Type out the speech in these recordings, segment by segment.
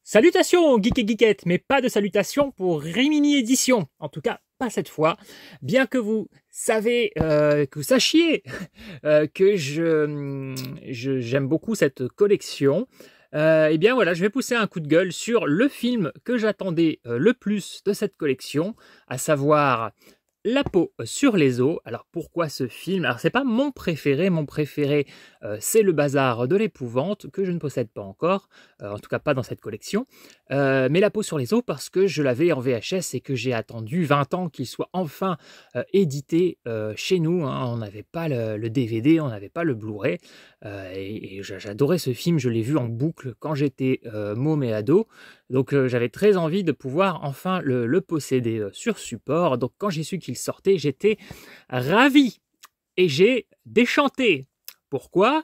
Salutations geek et geekettes, mais pas de salutations pour Rimini Édition. En tout cas, pas cette fois. Bien que vous sachiez que j'aime beaucoup cette collection. Eh bien voilà, je vais pousser un coup de gueule sur le film que j'attendais le plus de cette collection, à savoir La peau sur les os. Alors pourquoi ce film? Alors c'est pas mon préféré, c'est Le Bazar de l'épouvante que je ne possède pas encore, en tout cas pas dans cette collection. Mais La peau sur les os parce que je l'avais en VHS et que j'ai attendu 20 ans qu'il soit enfin édité chez nous, hein. On n'avait pas le DVD, on n'avait pas le Blu-ray, et j'adorais ce film, je l'ai vu en boucle quand j'étais môme et ado. Donc j'avais très envie de pouvoir enfin le posséder sur support. Donc quand j'ai su qu'il sortait, j'étais ravi et j'ai déchanté. Pourquoi?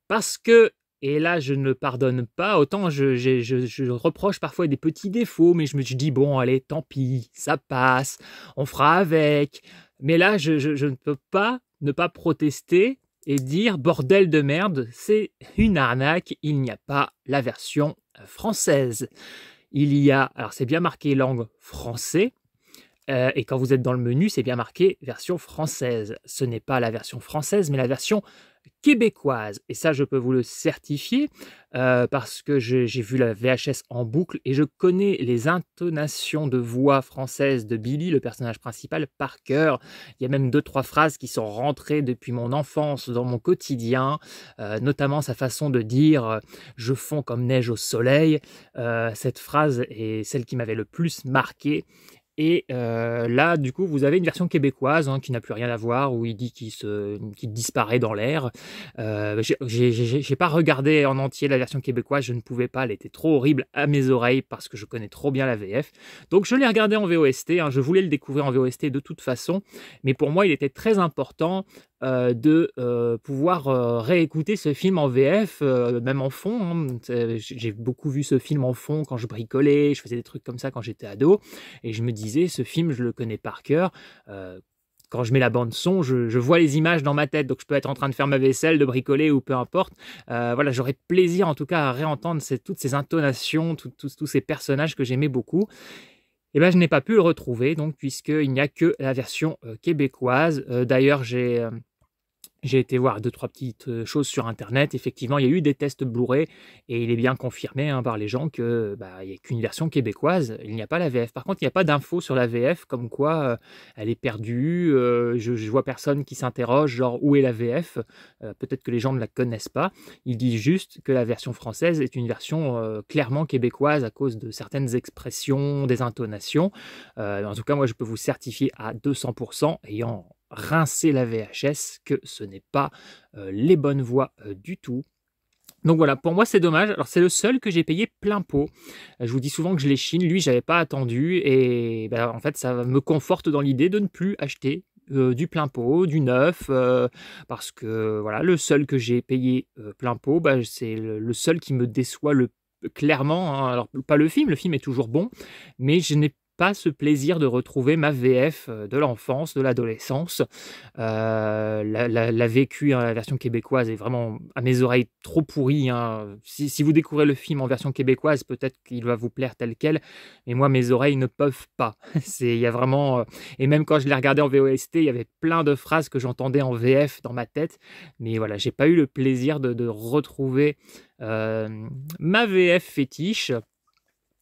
Parce que, et là je ne pardonne pas, autant je reproche parfois des petits défauts, mais je me dis bon allez tant pis, ça passe, on fera avec. Mais là je ne peux pas ne pas protester et dire bordel de merde, c'est une arnaque, il n'y a pas la version française. Il y a, alors c'est bien marqué langue français, et quand vous êtes dans le menu, c'est bien marqué version française. Ce n'est pas la version française, mais la version québécoise. Et ça, je peux vous le certifier, parce que j'ai vu la VHS en boucle et je connais les intonations de voix française de Billy, le personnage principal, par cœur. Il y a même 2-3 phrases qui sont rentrées depuis mon enfance dans mon quotidien, notamment sa façon de dire « je fonds comme neige au soleil ». Cette phrase est celle qui m'avait le plus marqué. Et là, du coup, vous avez une version québécoise qui n'a plus rien à voir, où il dit qu'il disparaît dans l'air. J'ai pas regardé en entier la version québécoise, je ne pouvais pas, elle était trop horrible à mes oreilles parce que je connais trop bien la VF. Donc je l'ai regardé en VOST, je voulais le découvrir en VOST de toute façon, mais pour moi, il était très important de pouvoir réécouter ce film en VF, même en fond. J'ai beaucoup vu ce film en fond quand je bricolais, je faisais des trucs comme ça quand j'étais ado, et je me disais, ce film, je le connais par cœur. Quand je mets la bande son, je vois les images dans ma tête, donc je peux être en train de faire ma vaisselle, de bricoler ou peu importe. Voilà, j'aurais plaisir en tout cas à réentendre toutes ces intonations, tous ces personnages que j'aimais beaucoup. Et ben, je n'ai pas pu le retrouver, donc puisqu'il n'y a que la version québécoise. D'ailleurs, j'ai été voir 2-3 petites choses sur internet. Effectivement, il y a eu des tests Blu-ray et il est bien confirmé par les gens que il n'y a qu'une version québécoise, il n'y a pas la VF. Par contre, il n'y a pas d'infos sur la VF comme quoi elle est perdue. Je vois personne qui s'interroge, genre où est la VF? Peut-être que les gens ne la connaissent pas. Ils disent juste que la version française est une version clairement québécoise à cause de certaines expressions, des intonations. En tout cas, moi, je peux vous certifier à 200%, ayant rincer la VHS, que ce n'est pas les bonnes voix du tout. Donc voilà, pour moi c'est dommage. Alors c'est le seul que j'ai payé plein pot. Je vous dis souvent que je l'échine, lui j'avais pas attendu, et en fait ça me conforte dans l'idée de ne plus acheter du plein pot, du neuf, parce que voilà, le seul que j'ai payé plein pot, c'est le seul qui me déçoit clairement. Alors pas le film est toujours bon, mais je n'ai pas ce plaisir de retrouver ma VF de l'enfance, de l'adolescence. La vécu, la version québécoise est vraiment à mes oreilles trop pourrie. Si vous découvrez le film en version québécoise, peut-être qu'il va vous plaire tel quel, mais moi mes oreilles ne peuvent pas. Il y a vraiment, et même quand je l'ai regardé en VOST, il y avait plein de phrases que j'entendais en VF dans ma tête, mais voilà, j'ai pas eu le plaisir de retrouver ma VF fétiche.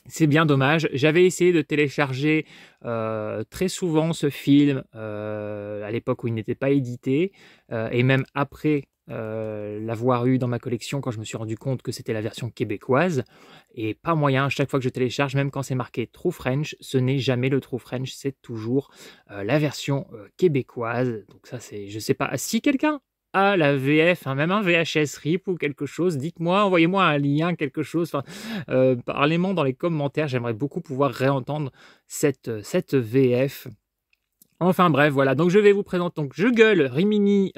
C'est bien dommage. J'avais essayé de télécharger très souvent ce film à l'époque où il n'était pas édité, et même après l'avoir eu dans ma collection quand je me suis rendu compte que c'était la version québécoise. Et pas moyen, chaque fois que je télécharge, même quand c'est marqué True French, ce n'est jamais le True French, c'est toujours la version québécoise. Donc ça, je sais pas, si quelqu'un la VF, même un VHS RIP ou quelque chose, dites-moi, envoyez-moi un lien, quelque chose, parlez-moi dans les commentaires, j'aimerais beaucoup pouvoir réentendre cette VF. Enfin bref, voilà, donc je vais vous présenter, donc je gueule Rimini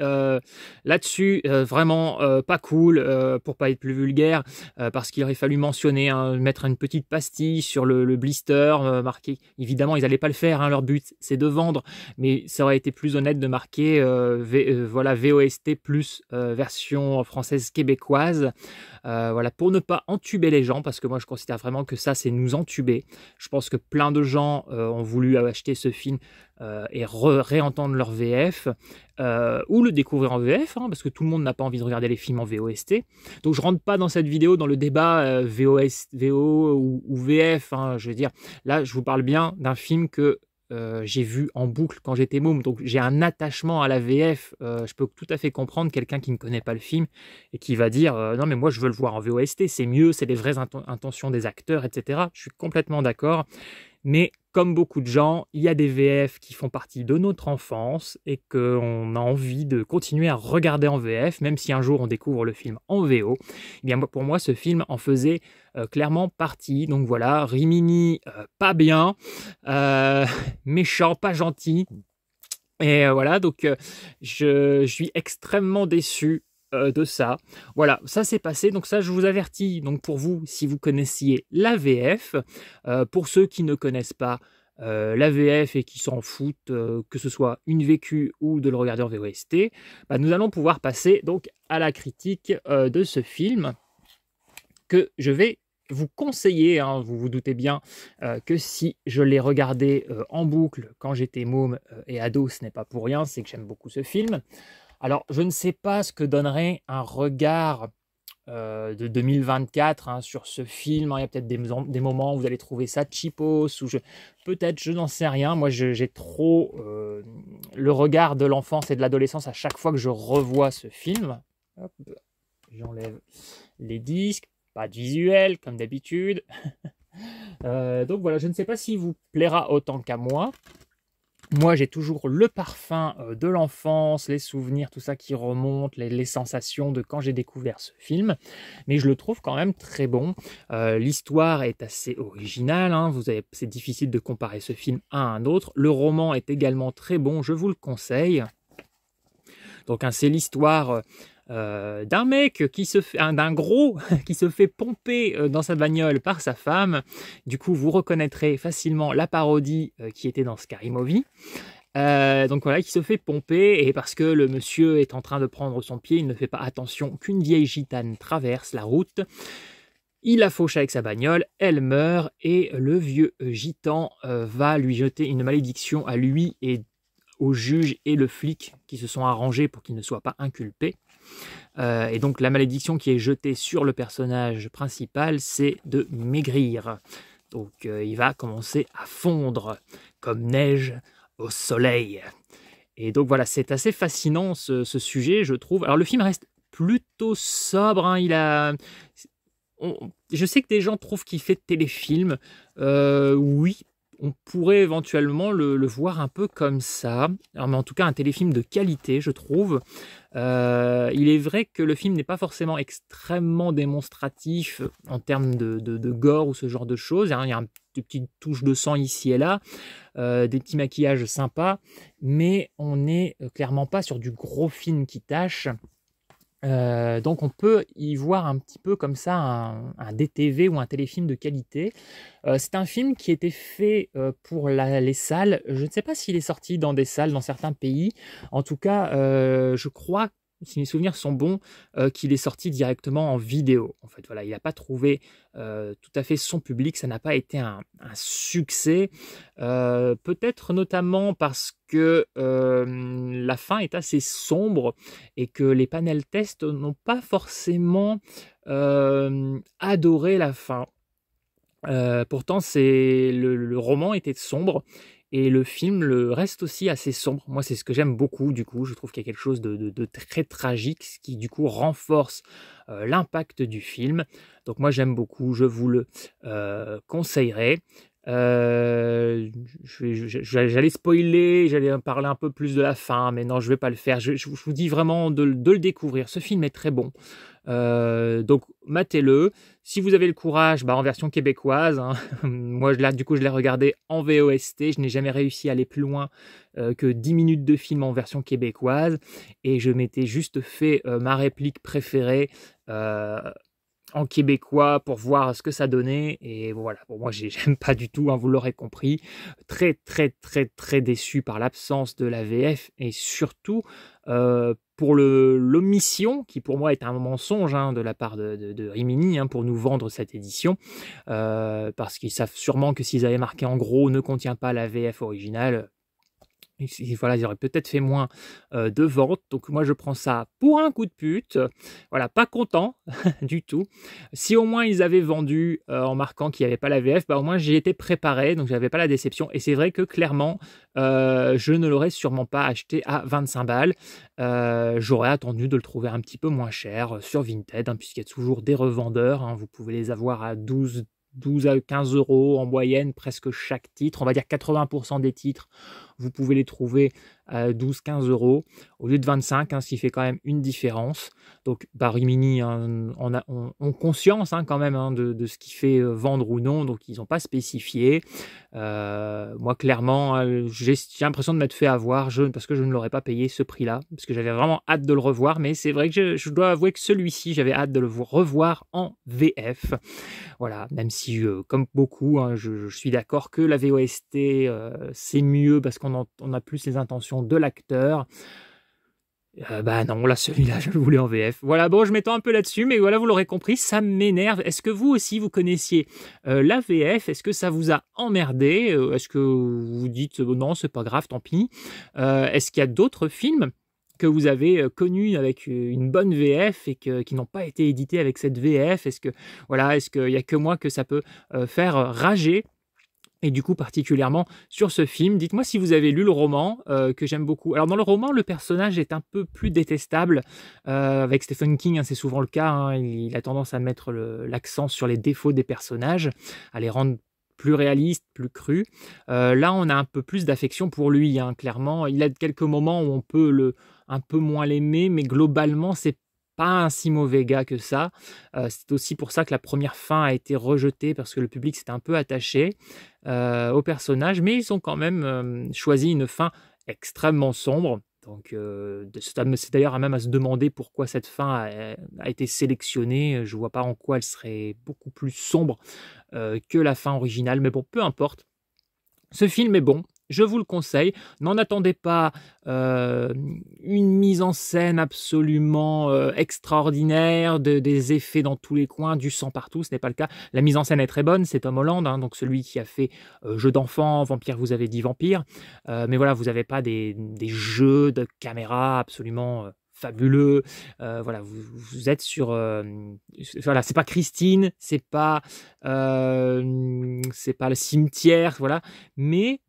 là-dessus, vraiment pas cool, pour pas être plus vulgaire, parce qu'il aurait fallu mentionner, mettre une petite pastille sur le blister, marqué, évidemment ils n'allaient pas le faire, leur but c'est de vendre, mais ça aurait été plus honnête de marquer voilà, VOST plus version française québécoise. voilà, pour ne pas entuber les gens, parce que moi je considère vraiment que ça c'est nous entuber. Je pense que plein de gens ont voulu acheter ce film et réentendre leur VF ou le découvrir en VF, hein, parce que tout le monde n'a pas envie de regarder les films en VOST. Donc je rentre pas dans cette vidéo dans le débat VO ou VF, hein, je veux dire, là je vous parle bien d'un film que j'ai vu en boucle quand j'étais môme, donc j'ai un attachement à la VF. Je peux tout à fait comprendre quelqu'un qui ne connaît pas le film et qui va dire non mais moi je veux le voir en VOST, c'est mieux, c'est les vraies intentions des acteurs, etc. Je suis complètement d'accord, mais comme beaucoup de gens, il y a des VF qui font partie de notre enfance et qu'on a envie de continuer à regarder en VF, même si un jour on découvre le film en VO. Eh bien, pour moi, ce film en faisait clairement partie. Donc voilà, Rimini, pas bien, méchant, pas gentil. Et voilà, donc je suis extrêmement déçu de ça. Voilà, ça s'est passé, donc ça je vous avertis, donc pour vous, si vous connaissiez la VF, pour ceux qui ne connaissent pas la VF et qui s'en foutent, que ce soit une vécue ou de le regarder en VOST, bah, nous allons pouvoir passer donc à la critique de ce film que je vais vous conseiller, hein. Vous vous doutez bien que si je l'ai regardé en boucle quand j'étais môme et ado, ce n'est pas pour rien, c'est que j'aime beaucoup ce film. Alors, je ne sais pas ce que donnerait un regard de 2024 hein, sur ce film. Il y a peut-être des moments où vous allez trouver ça cheapos, ou peut-être, je n'en sais rien. Moi, j'ai trop le regard de l'enfance et de l'adolescence à chaque fois que je revois ce film. Hop, j'enlève les disques, pas de visuel, comme d'habitude. Donc voilà, je ne sais pas s'il vous plaira autant qu'à moi. Moi, j'ai toujours le parfum de l'enfance, les souvenirs, tout ça qui remonte, les sensations de quand j'ai découvert ce film. Mais je le trouve quand même très bon. L'histoire est assez originale, hein. C'est difficile de comparer ce film à un autre. Le roman est également très bon, je vous le conseille. Donc, hein, c'est l'histoire d'un mec d'un gros qui se fait pomper dans sa bagnole par sa femme. Du coup, vous reconnaîtrez facilement la parodie qui était dans Scary Movie. Donc voilà, qui se fait pomper, et parce que le monsieur est en train de prendre son pied, il ne fait pas attention qu'une vieille gitane traverse la route. Il la fauche avec sa bagnole, elle meurt, et le vieux gitan va lui jeter une malédiction à lui et au juge et le flic qui se sont arrangés pour qu'il ne soit pas inculpé. Et donc la malédiction qui est jetée sur le personnage principal, c'est de maigrir. Donc il va commencer à fondre comme neige au soleil. Et donc voilà, c'est assez fascinant ce sujet, je trouve. Alors le film reste plutôt sobre, hein. Je sais que des gens trouvent qu'il fait téléfilm. Oui, on pourrait éventuellement le voir un peu comme ça. Alors, mais en tout cas, un téléfilm de qualité, je trouve. Il est vrai que le film n'est pas forcément extrêmement démonstratif en termes de gore ou ce genre de choses. Il y a des petites touches de sang ici et là, des petits maquillages sympas, mais on n'est clairement pas sur du gros film qui tâche. Donc on peut y voir un petit peu comme ça un DTV ou un téléfilm de qualité. C'est un film qui était fait pour les salles. Je ne sais pas s'il est sorti dans des salles dans certains pays. En tout cas, je crois, si mes souvenirs sont bons, qu'il est sorti directement en vidéo. En fait, voilà, il n'a pas trouvé tout à fait son public, ça n'a pas été un succès. Peut-être notamment parce que la fin est assez sombre et que les panel tests n'ont pas forcément adoré la fin. Pourtant, le roman était sombre et le film reste aussi assez sombre. Moi, c'est ce que j'aime beaucoup, du coup. Je trouve qu'il y a quelque chose de très tragique, ce qui, du coup, renforce l'impact du film. Donc, moi, j'aime beaucoup. Je vous le conseillerais. J'allais spoiler, j'allais parler un peu plus de la fin, mais non, je ne vais pas le faire. Je vous dis vraiment de le découvrir. Ce film est très bon. Donc matez-le. Si vous avez le courage, en version québécoise, hein. Moi du coup je l'ai regardé en VOST, je n'ai jamais réussi à aller plus loin que 10 minutes de film en version québécoise, et je m'étais juste fait ma réplique préférée en québécois pour voir ce que ça donnait, et voilà, pour moi j'aime pas du tout, hein, vous l'aurez compris. Très très très très déçu par l'absence de la VF, et surtout pour l'omission, qui pour moi est un mensonge de la part de Rimini pour nous vendre cette édition, parce qu'ils savent sûrement que s'ils avaient marqué en gros ne contient pas la VF originale, voilà, ils auraient peut-être fait moins de ventes. Donc moi je prends ça pour un coup de pute. Voilà, pas content du tout. Si au moins ils avaient vendu en marquant qu'il n'y avait pas la VF, au moins j'y étais préparé, donc j'avais pas la déception. Et c'est vrai que clairement, je ne l'aurais sûrement pas acheté à 25 balles. J'aurais attendu de le trouver un petit peu moins cher sur Vinted, puisqu'il y a toujours des revendeurs. Vous pouvez les avoir à 12 à 15 € en moyenne, presque chaque titre. On va dire 80% des titres, vous pouvez les trouver à 12-15 € au lieu de 25, ce qui fait quand même une différence. Donc Rimini ont conscience quand même de ce qui fait vendre ou non, donc ils n'ont pas spécifié. Moi clairement, j'ai l'impression de m'être fait avoir parce que je ne l'aurais pas payé ce prix-là, parce que j'avais vraiment hâte de le revoir, mais c'est vrai que je dois avouer que celui-ci, j'avais hâte de le revoir en VF. Voilà, même si, comme beaucoup, je suis d'accord que la VOST, c'est mieux parce qu'on a plus les intentions de l'acteur. Non, là, celui-là, je le voulais en VF. Voilà, bon, je m'étends un peu là-dessus, mais voilà, vous l'aurez compris, ça m'énerve. Est-ce que vous aussi, vous connaissiez la VF? Est-ce que ça vous a emmerdé? Est-ce que vous vous dites, non, c'est pas grave, tant pis? Est-ce qu'il y a d'autres films que vous avez connus avec une bonne VF et qui n'ont pas été édités avec cette VF? Est-ce qu'il n'y a que moi que ça peut faire rager? Et du coup, particulièrement sur ce film, dites-moi si vous avez lu le roman, que j'aime beaucoup. Alors dans le roman, le personnage est un peu plus détestable. Avec Stephen King, c'est souvent le cas. Il a tendance à mettre l'accent sur les défauts des personnages, à les rendre plus réalistes, plus crus. Là, on a un peu plus d'affection pour lui, clairement. Il a quelques moments où on peut un peu moins l'aimer, mais globalement, c'est pas un si mauvais gars que ça. C'est aussi pour ça que la première fin a été rejetée, parce que le public s'était un peu attaché au personnage, mais ils ont quand même choisi une fin extrêmement sombre. Donc c'est d'ailleurs même à se demander pourquoi cette fin a été sélectionnée. Je vois pas en quoi elle serait beaucoup plus sombre que la fin originale, mais bon, peu importe. Ce film est bon, je vous le conseille. N'en attendez pas une mise en scène absolument extraordinaire, des effets dans tous les coins, du sang partout, ce n'est pas le cas. La mise en scène est très bonne, c'est Tom Holland, donc celui qui a fait Jeux d'enfants, Vampire, vous avez dit Vampire. Mais voilà, vous n'avez pas des jeux de caméra absolument fabuleux. Voilà, vous êtes sur... voilà, c'est pas Christine, c'est pas le cimetière, voilà. Mais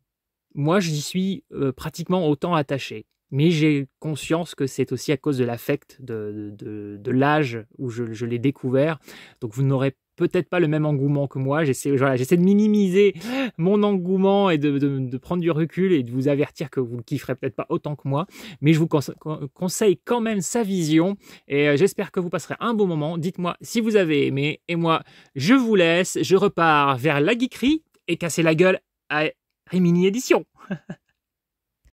moi, j'y suis pratiquement autant attaché. Mais j'ai conscience que c'est aussi à cause de l'affect, de l'âge où je l'ai découvert. Donc vous n'aurez peut-être pas le même engouement que moi. J'essaie de minimiser mon engouement et de prendre du recul et de vous avertir que vous ne le kifferez peut-être pas autant que moi. Mais je vous conseille quand même sa vision et j'espère que vous passerez un bon moment. Dites-moi si vous avez aimé. Et moi, je vous laisse. Je repars vers la geekerie et casser la gueule à Rimini Édition.